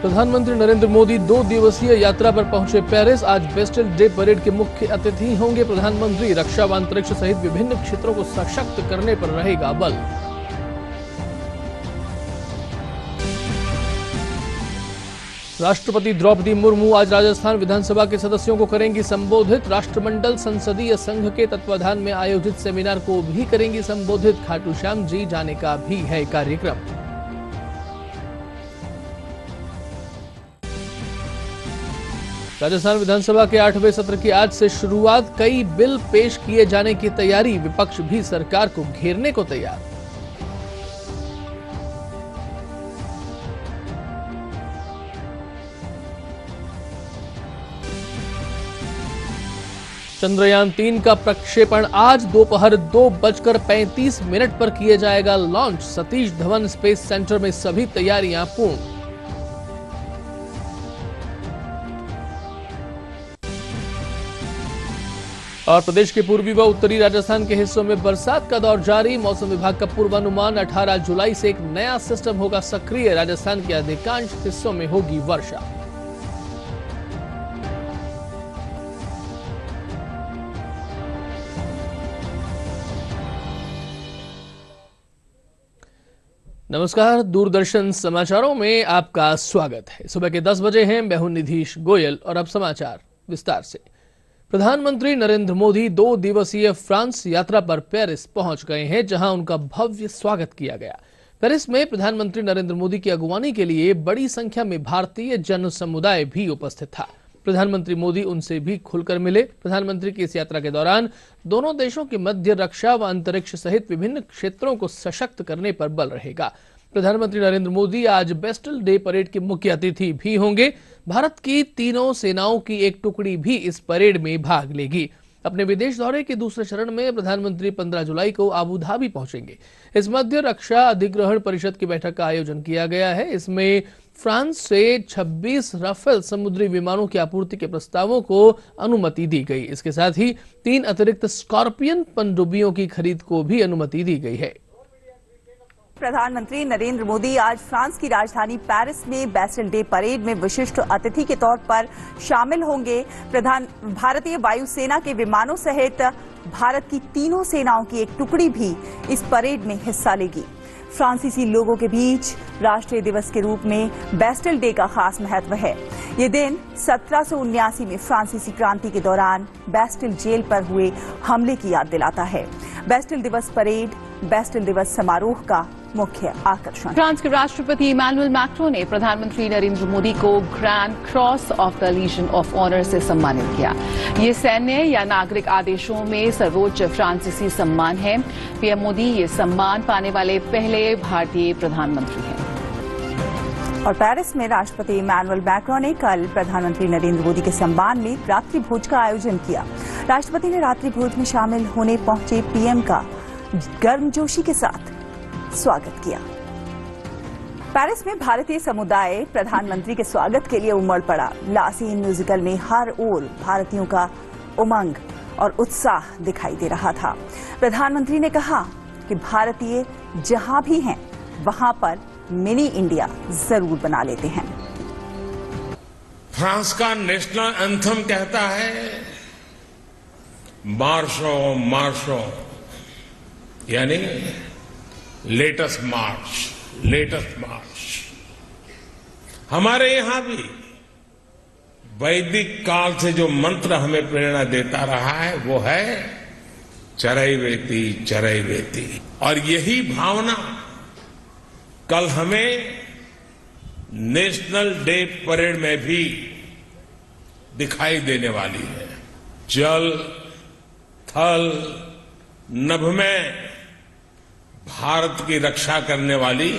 प्रधानमंत्री नरेंद्र मोदी 2 दिवसीय यात्रा पर पहुंचे पेरिस। आज बेस्टिल डे परेड के मुख्य अतिथि होंगे प्रधानमंत्री। रक्षा व अंतरिक्ष सहित विभिन्न क्षेत्रों को सशक्त करने पर रहेगा बल। राष्ट्रपति द्रौपदी मुर्मू आज राजस्थान विधानसभा के सदस्यों को करेंगी संबोधित। राष्ट्रमंडल संसदीय संघ के तत्वाधान में आयोजित सेमिनार को भी करेंगी संबोधित। खाटू श्याम जी जाने का भी है कार्यक्रम। राजस्थान विधानसभा के 8वें सत्र की आज से शुरुआत। कई बिल पेश किए जाने की तैयारी। विपक्ष भी सरकार को घेरने को तैयार। चंद्रयान 3 का प्रक्षेपण आज दोपहर 2:35 पर किया जाएगा launch. Satish Dhawan space centre में सभी तैयारियां पूर्ण। और प्रदेश के पूर्वी व उत्तरी राजस्थान के हिस्सों में बरसात का दौर जारी। मौसम विभाग का पूर्वानुमान 18 जुलाई से एक नया सिस्टम होगा सक्रिय। राजस्थान के अधिकांश हिस्सों में होगी वर्षा। नमस्कार, दूरदर्शन समाचारों में आपका स्वागत है। सुबह के 10 बजे हैं। मैं हूं निधीश गोयल और अब समाचार विस्तार से। प्रधानमंत्री नरेंद्र मोदी 2 दिवसीय फ्रांस यात्रा पर पेरिस पहुंच गए हैं, जहां उनका भव्य स्वागत किया गया। पेरिस में प्रधानमंत्री नरेंद्र मोदी की अगुवानी के लिए बड़ी संख्या में भारतीय जन समुदाय भी उपस्थित था। प्रधानमंत्री मोदी उनसे भी खुलकर मिले। प्रधानमंत्री की इस यात्रा के दौरान दोनों देशों के मध्य रक्षा व अंतरिक्ष सहित विभिन्न क्षेत्रों को सशक्त करने पर बल रहेगा। प्रधानमंत्री नरेंद्र मोदी आज बेस्टिल डे परेड के मुख्य अतिथि भी होंगे। भारत की तीनों सेनाओं की एक टुकड़ी भी इस परेड में भाग लेगी। अपने विदेश दौरे के दूसरे चरण में प्रधानमंत्री 15 जुलाई को आबू धाबी पहुंचेंगे। इस मध्य रक्षा अधिग्रहण परिषद की बैठक का आयोजन किया गया है। इसमें फ्रांस से 26 राफेल समुद्री विमानों की आपूर्ति के प्रस्तावों को अनुमति दी गई। इसके साथ ही 3 अतिरिक्त स्कॉर्पियन पनडुब्बियों की खरीद को भी अनुमति दी गई है। प्रधानमंत्री नरेंद्र मोदी आज फ्रांस की राजधानी पेरिस में बेस्टिल डे परेड में विशिष्ट अतिथि के तौर पर शामिल होंगे। भारतीय वायुसेना के विमानों सहित भारत की तीनों सेनाओं की एक टुकड़ी भी इस परेड में हिस्सा लेगी। फ्रांसीसी लोगों के बीच राष्ट्रीय दिवस के रूप में बेस्टिल डे का खास महत्व है। ये दिन 1779 में फ्रांसीसी क्रांति के दौरान बेस्टिल जेल पर हुए हमले की याद दिलाता है। बेस्टिल दिवस परेड बेस्टिल दिवस समारोह का मुख्य आकर्षण। फ्रांस के राष्ट्रपति इमैनुअल मैक्रों ने प्रधानमंत्री नरेंद्र मोदी को Grand Cross of the Legion of Honour से सम्मानित किया। ये सैन्य या नागरिक आदेशों में सर्वोच्च फ्रांसीसी सम्मान है। पीएम मोदी ये सम्मान पाने वाले पहले भारतीय प्रधानमंत्री हैं। और पेरिस में राष्ट्रपति इमैनुअल मैक्रों ने कल प्रधानमंत्री नरेंद्र मोदी के सम्मान में रात्रि भोज का आयोजन किया। राष्ट्रपति ने रात्रि भोज में शामिल होने पहुंचे पीएम का गर्मजोशी के साथ स्वागत किया। पेरिस में भारतीय समुदाय प्रधानमंत्री के स्वागत के लिए उमड़ पड़ा। लासीन म्यूजिकल में हर ओर भारतीयों का उमंग और उत्साह दिखाई दे रहा था। प्रधानमंत्री ने कहा कि भारतीय जहां भी हैं वहां पर मिनी इंडिया जरूर बना लेते हैं। फ्रांस का नेशनल एंथम कहता है मार्शो मार्शो, यानी लेटेस्ट मार्च। हमारे यहां भी वैदिक काल से जो मंत्र हमें प्रेरणा देता रहा है वो है चरैवेति चरैवेति। और यही भावना कल हमें नेशनल डे परेड में भी दिखाई देने वाली है। जल थल नभ में भारत की रक्षा करने वाली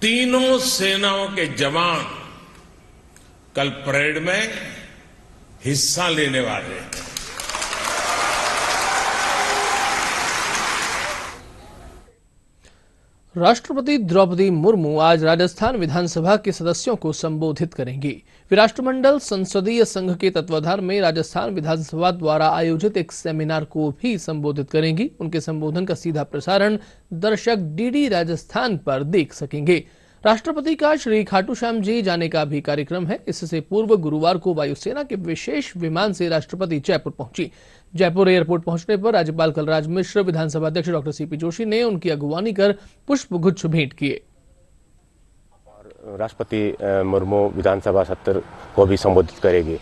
तीनों सेनाओं के जवान कल परेड में हिस्सा लेने वाले हैं। राष्ट्रपति द्रौपदी मुर्मू आज राजस्थान विधानसभा के सदस्यों को संबोधित करेंगी। वे राष्ट्रमंडल संसदीय संघ के तत्वाधान में राजस्थान विधानसभा द्वारा आयोजित एक सेमिनार को भी संबोधित करेंगी। उनके संबोधन का सीधा प्रसारण दर्शक डीडी राजस्थान पर देख सकेंगे। राष्ट्रपति का श्री खाटू श्याम जी जाने का भी कार्यक्रम है। इससे पूर्व गुरुवार को वायुसेना के विशेष विमान से राष्ट्रपति जयपुर पहुंची। जयपुर एयरपोर्ट पहुंचने पर राज्यपाल कलराज मिश्र, विधानसभा अध्यक्ष डॉक्टर सीपी जोशी ने उनकी अगुवानी कर पुष्प गुच्छ भेंट किए। राष्ट्रपति मुर्मू विधानसभा सत्र को भी संबोधित करेगी।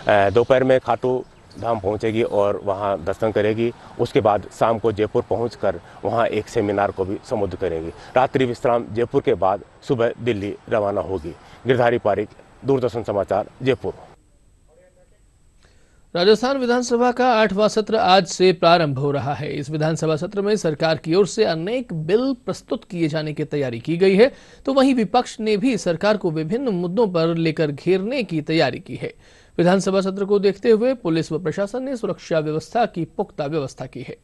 दोपहर में खाटू धाम पहुंचेगी और वहां दर्शन करेगी। उसके बाद शाम को जयपुर पहुंचकर वहां एक सेमिनार को भी संबोधित करेगी। रात्रि विश्राम जयपुर के बाद सुबह दिल्ली रवाना होगी। गिरधारी पारिक, दूरदर्शन समाचार, जयपुर। राजस्थान विधानसभा का 8वां सत्र आज से प्रारंभ हो रहा है। इस विधानसभा सत्र में सरकार की ओर से अनेक बिल प्रस्तुत किए जाने की तैयारी की गई है, तो वहीं विपक्ष ने भी सरकार को विभिन्न मुद्दों पर लेकर घेरने की तैयारी की है। विधानसभा सत्र को देखते हुए पुलिस व प्रशासन ने सुरक्षा व्यवस्था की पुख्ता व्यवस्था की है।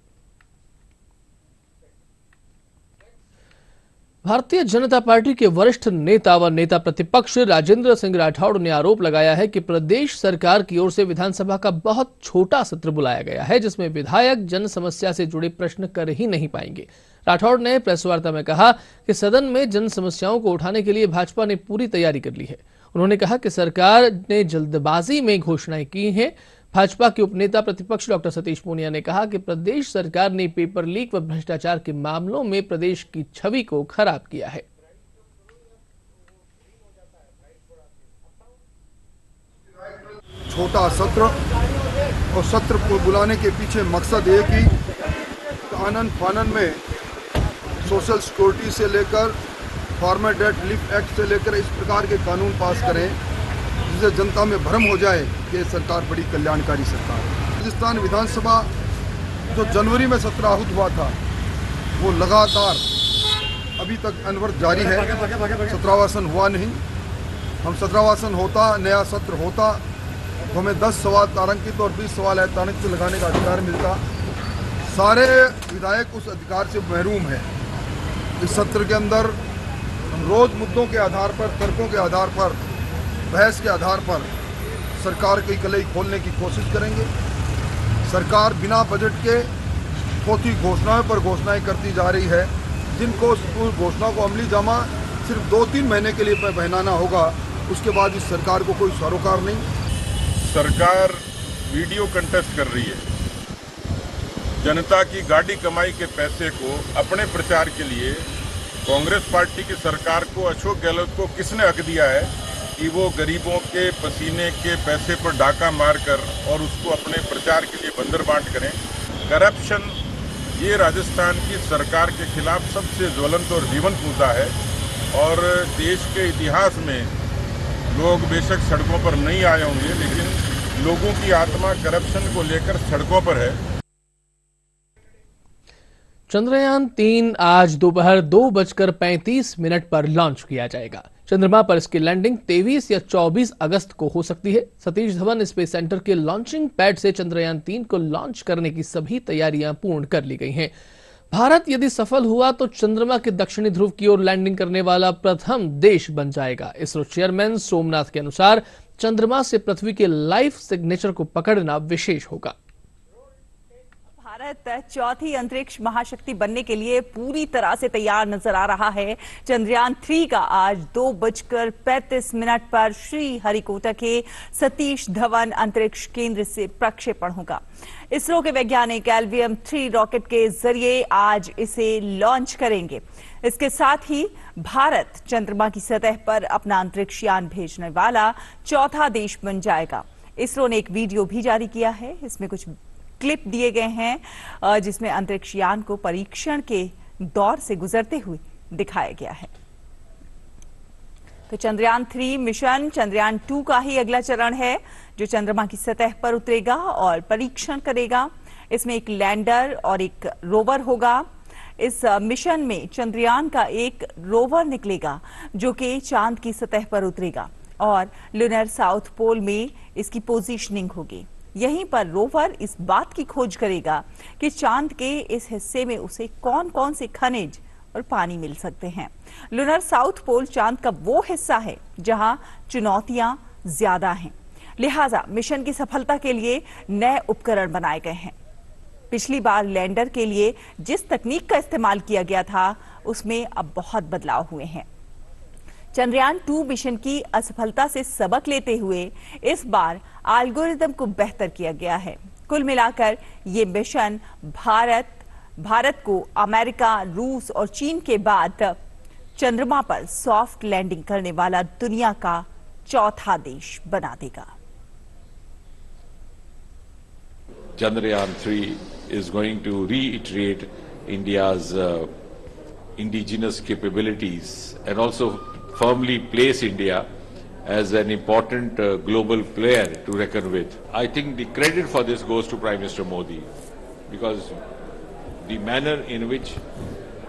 भारतीय जनता पार्टी के वरिष्ठ नेता व नेता प्रतिपक्ष राजेंद्र सिंह राठौड़ ने आरोप लगाया है कि प्रदेश सरकार की ओर से विधानसभा का बहुत छोटा सत्र बुलाया गया है, जिसमें विधायक जन समस्या से जुड़े प्रश्न कर ही नहीं पाएंगे। राठौड़ ने प्रेस वार्ता में कहा कि सदन में जन समस्याओं को उठाने के लिए भाजपा ने पूरी तैयारी कर ली है। उन्होंने कहा कि सरकार ने जल्दबाजी में घोषणाएं की हैं। भाजपा के उपनेता प्रतिपक्ष डॉक्टर सतीश पूनिया ने कहा कि प्रदेश सरकार ने पेपर लीक व भ्रष्टाचार के मामलों में प्रदेश की छवि को खराब किया है। छोटा सत्र और सत्र को बुलाने के पीछे मकसद ये कि आनन फानन में सोशल सिक्योरिटी से लेकर फार्मर डेट लिफ्ट एक्ट से लेकर इस प्रकार के कानून पास करें जिससे जनता में भ्रम हो जाए कि सरकार बड़ी कल्याणकारी सरकार है। राजस्थान विधानसभा जो जनवरी में सत्र आहूत हुआ था वो लगातार अभी तक अनवरत जारी है। सत्रावासन हुआ नहीं। हम सत्रावासन होता, नया सत्र होता तो हमें 10 सवाल तारांकित और 20 सवाल अतारांकित लगाने का अधिकार मिलता। सारे विधायक उस अधिकार से महरूम है। इस सत्र के अंदर हम रोज मुद्दों के आधार पर, तर्कों के आधार पर, बहस के आधार पर सरकार की कलई खोलने की कोशिश करेंगे। सरकार बिना बजट के खोटी घोषणाओं पर घोषणाएं करती जा रही है, जिनको उस घोषणा को अमली जामा सिर्फ 2-3 महीने के लिए पहनाना होगा। उसके बाद इस सरकार को कोई सरोकार नहीं। सरकार वीडियो कंटेस्ट कर रही है। जनता की गाड़ी कमाई के पैसे को अपने प्रचार के लिए कांग्रेस पार्टी की सरकार को, अशोक गहलोत को किसने हक दिया है कि वो गरीबों के पसीने के पैसे पर डाका मारकर और उसको अपने प्रचार के लिए बंदर बांट करें। करप्शन ये राजस्थान की सरकार के खिलाफ सबसे ज्वलंत और जीवंत मुद्दा है और देश के इतिहास में लोग बेशक सड़कों पर नहीं आए होंगे, लेकिन लोगों की आत्मा करप्शन को लेकर सड़कों पर है। चंद्रयान 3 आज दोपहर 2:35 पर लॉन्च किया जाएगा। चंद्रमा पर इसकी लैंडिंग 23 या 24 अगस्त को हो सकती है। सतीश धवन स्पेस सेंटर के लॉन्चिंग पैड से चंद्रयान 3 को लॉन्च करने की सभी तैयारियां पूर्ण कर ली गई हैं। भारत यदि सफल हुआ तो चंद्रमा के दक्षिणी ध्रुव की ओर लैंडिंग करने वाला प्रथम देश बन जाएगा। इसरो चेयरमैन सोमनाथ के अनुसार चंद्रमा से पृथ्वी के लाइफ सिग्नेचर को पकड़ना विशेष होगा। भारत चौथी अंतरिक्ष महाशक्ति बनने के लिए पूरी तरह से तैयार नजर आ रहा है। चंद्रयान 3 का आज 2:35 पर श्रीहरिकोटा के सतीश धवन अंतरिक्ष केंद्र से प्रक्षेपण होगा। इसरो के वैज्ञानिक एलवीएम 3 रॉकेट के जरिए आज इसे लॉन्च करेंगे। इसके साथ ही भारत चंद्रमा की सतह पर अपना अंतरिक्ष यान भेजने वाला चौथा देश बन जाएगा। इसरो ने एक वीडियो भी जारी किया है। इसमें कुछ क्लिप दिए गए हैं जिसमें अंतरिक्ष यान को परीक्षण के दौर से गुजरते हुए दिखाया गया है। तो चंद्रयान 3 मिशन चंद्रयान 2 का ही अगला चरण है, जो चंद्रमा की सतह पर उतरेगा और परीक्षण करेगा। इसमें एक लैंडर और एक रोवर होगा। इस मिशन में चंद्रयान का एक रोवर निकलेगा जो कि चांद की सतह पर उतरेगा और लूनर साउथ पोल में इसकी पोजीशनिंग होगी। यहीं पर रोवर इस बात की खोज करेगा कि चांद के इस हिस्से में उसे कौन कौन से खनिज और पानी मिल सकते हैं। लूनर साउथ पोल चांद का वो हिस्सा है जहां चुनौतियां ज्यादा हैं, लिहाजा मिशन की सफलता के लिए नए उपकरण बनाए गए हैं। पिछली बार लैंडर के लिए जिस तकनीक का इस्तेमाल किया गया था उसमें अब बहुत बदलाव हुए हैं। चंद्रयान 2 मिशन की असफलता से सबक लेते हुए इस बार एल्गोरिदम को बेहतर किया गया है। कुल मिलाकर ये मिशन भारत को अमेरिका, रूस और चीन के बाद चंद्रमा पर सॉफ्ट लैंडिंग करने वाला दुनिया का चौथा देश बना देगा। Chandrayaan 3 is going to reiterate India's indigenous capabilities and also firmly place India as an important global player to reckon with. I think the credit for this goes to Prime Minister Modi, because the manner in which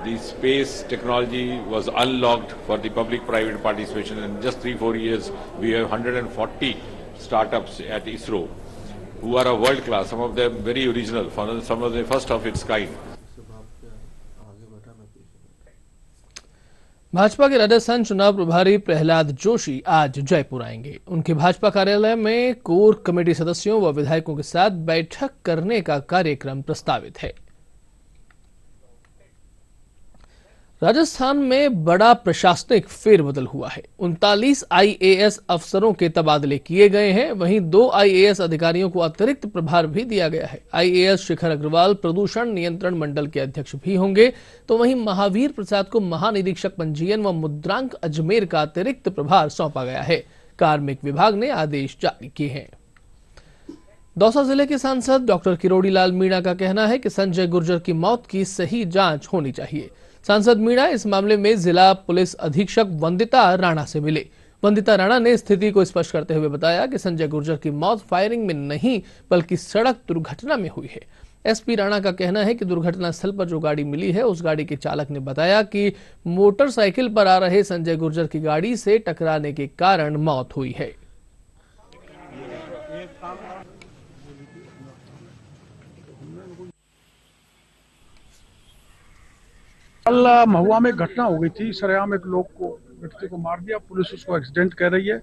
the space technology was unlocked for the public-private participation in just 3-4 years, we have 140 startups at ISRO who are a world class, some of them very original, some of the first of its kind. Bhajpa के राजस्थान चुनाव प्रभारी प्रहलाद जोशी आज जयपुर आएंगे। उनके भाजपा कार्यालय में core committee सदस्यों व विधायकों के साथ बैठक करने का कार्यक्रम प्रस्तावित है। राजस्थान में बड़ा प्रशासनिक फेरबदल हुआ है। 39 आईएएस अफसरों के तबादले किए गए हैं। वहीं 2 आईएएस अधिकारियों को अतिरिक्त प्रभार भी दिया गया है। आईएएस शिखर अग्रवाल प्रदूषण नियंत्रण मंडल के अध्यक्ष भी होंगे, तो वहीं महावीर प्रसाद को महानिरीक्षक पंजीयन व मुद्रांक अजमेर का अतिरिक्त प्रभार सौंपा गया है। कार्मिक विभाग ने आदेश जारी किए हैं। दौसा जिले के सांसद डॉक्टर किरोड़ी लाल मीणा का कहना है कि संजय गुर्जर की मौत की सही जांच होनी चाहिए। सांसद मीणा इस मामले में जिला पुलिस अधीक्षक वंदिता राणा से मिले। वंदिता राणा ने स्थिति को स्पष्ट करते हुए बताया कि संजय गुर्जर की मौत फायरिंग में नहीं बल्कि सड़क दुर्घटना में हुई है। एसपी राणा का कहना है कि दुर्घटना स्थल पर जो गाड़ी मिली है उस गाड़ी के चालक ने बताया कि मोटरसाइकिल पर आ रहे संजय गुर्जर की गाड़ी से टकराने के कारण मौत हुई है। कल महुआ में घटना हो गई थी। सरेआम एक लोग को व्यक्ति को मार दिया। पुलिस उसको एक्सीडेंट कह रही है,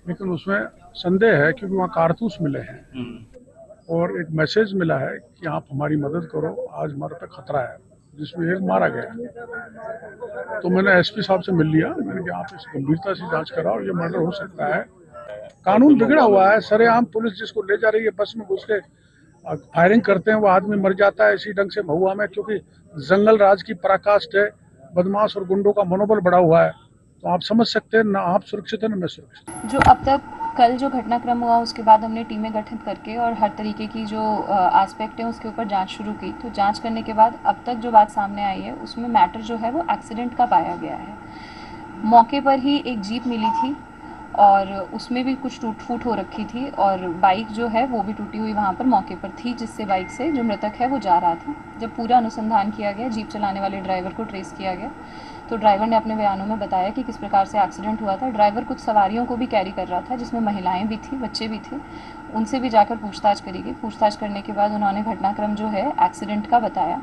लेकिन उसमें संदेह है क्योंकि वहाँ कारतूस मिले हैं और एक मैसेज मिला है कि आप हमारी मदद करो, आज हमारे पे खतरा है, जिसमें एक मारा गया। तो मैंने एसपी साहब से मिल लिया। मैंने कहा आप इस गंभीरता से जांच कराओ, ये मर्डर हो सकता है। कानून बिगड़ा हुआ है। सरेआम पुलिस जिसको ले जा रही है बस में घुस के फायरिंग करते हैं, वो आदमी मर जाता है इसी ढंग से महुआ में, क्योंकि जंगल राज की पराकाष्ठ है। बदमाश और गुंडों का मनोबल बढ़ा हुआ है। तो आप समझ सकते हैं, ना आप सुरक्षित है ना मैं सुरक्षित। जो अब तक कल जो घटनाक्रम हुआ उसके बाद हमने टीमें गठित करके और हर तरीके की जो एस्पेक्ट है उसके ऊपर जांच शुरू की। तो जांच करने के बाद अब तक जो बात सामने आई है उसमें मैटर जो है वो एक्सीडेंट का पाया गया है। मौके पर ही एक जीप मिली थी और उसमें भी कुछ टूट फूट हो रखी थी और बाइक जो है वो भी टूटी हुई वहाँ पर मौके पर थी, जिससे बाइक से जो मृतक है वो जा रहा था। जब पूरा अनुसंधान किया गया, जीप चलाने वाले ड्राइवर को ट्रेस किया गया, तो ड्राइवर ने अपने बयानों में बताया कि किस प्रकार से एक्सीडेंट हुआ था। ड्राइवर कुछ सवारियों को भी कैरी कर रहा था, जिसमें महिलाएं भी थी, बच्चे भी थे। उनसे भी जाकर पूछताछ करी गई। पूछताछ करने के बाद उन्होंने घटनाक्रम जो है एक्सीडेंट का बताया।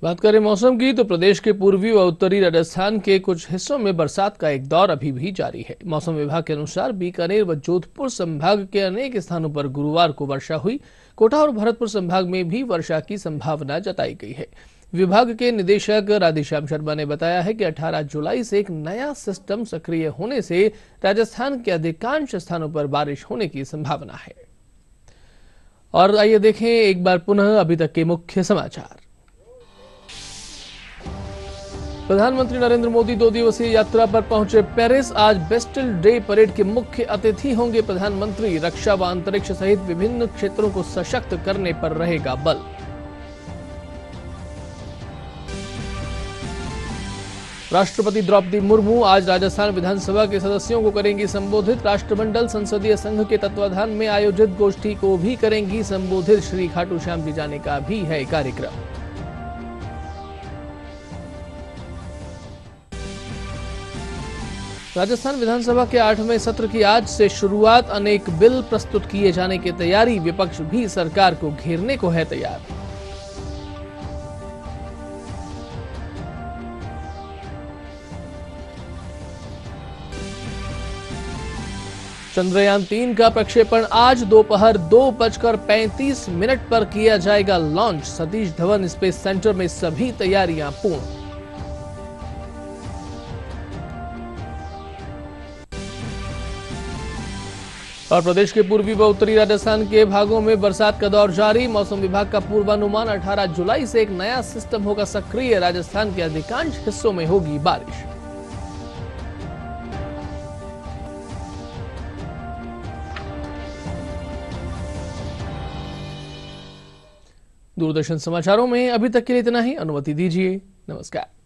बात करें मौसम की, तो प्रदेश के पूर्वी व उत्तरी राजस्थान के कुछ हिस्सों में बरसात का एक दौर अभी भी जारी है। मौसम विभाग के अनुसार बीकानेर व जोधपुर संभाग के अनेक स्थानों पर गुरुवार को वर्षा हुई। कोटा और भरतपुर संभाग में भी वर्षा की संभावना जताई गई है। विभाग के निदेशक राधेश्याम शर्मा ने बताया है कि 18 जुलाई से एक नया सिस्टम सक्रिय होने से राजस्थान के अधिकांश स्थानों पर बारिश होने की संभावना है। और आइए देखें एक बार पुनः अभी तक के मुख्य समाचार। प्रधानमंत्री नरेंद्र मोदी 2 दिवसीय यात्रा पर पहुंचे पेरिस। आज बेस्टिल डे परेड के मुख्य अतिथि होंगे प्रधानमंत्री। रक्षा व अंतरिक्ष सहित विभिन्न क्षेत्रों को सशक्त करने पर रहेगा बल। राष्ट्रपति द्रौपदी मुर्मू आज राजस्थान विधानसभा के सदस्यों को करेंगी संबोधित। राष्ट्रमंडल संसदीय संघ के तत्वाधान में आयोजित गोष्ठी को भी करेंगी संबोधित। श्री खाटू श्याम जी जाने का भी है कार्यक्रम। राजस्थान विधानसभा के 8वें सत्र की आज से शुरुआत। अनेक बिल प्रस्तुत किए जाने की तैयारी। विपक्ष भी सरकार को घेरने को है तैयार। चंद्रयान 3 का प्रक्षेपण आज दोपहर 2:35 पर किया जाएगा launch. Satish Dhawan space centre में सभी तैयारियां पूर्ण। और प्रदेश के पूर्वी व उत्तरी राजस्थान के भागों में बरसात का दौर जारी। मौसम विभाग का पूर्वानुमान 18 जुलाई से एक नया सिस्टम होगा सक्रिय। राजस्थान के अधिकांश हिस्सों में होगी बारिश। दूरदर्शन समाचारों में अभी तक के लिए इतना ही। अनुमति दीजिए। नमस्कार।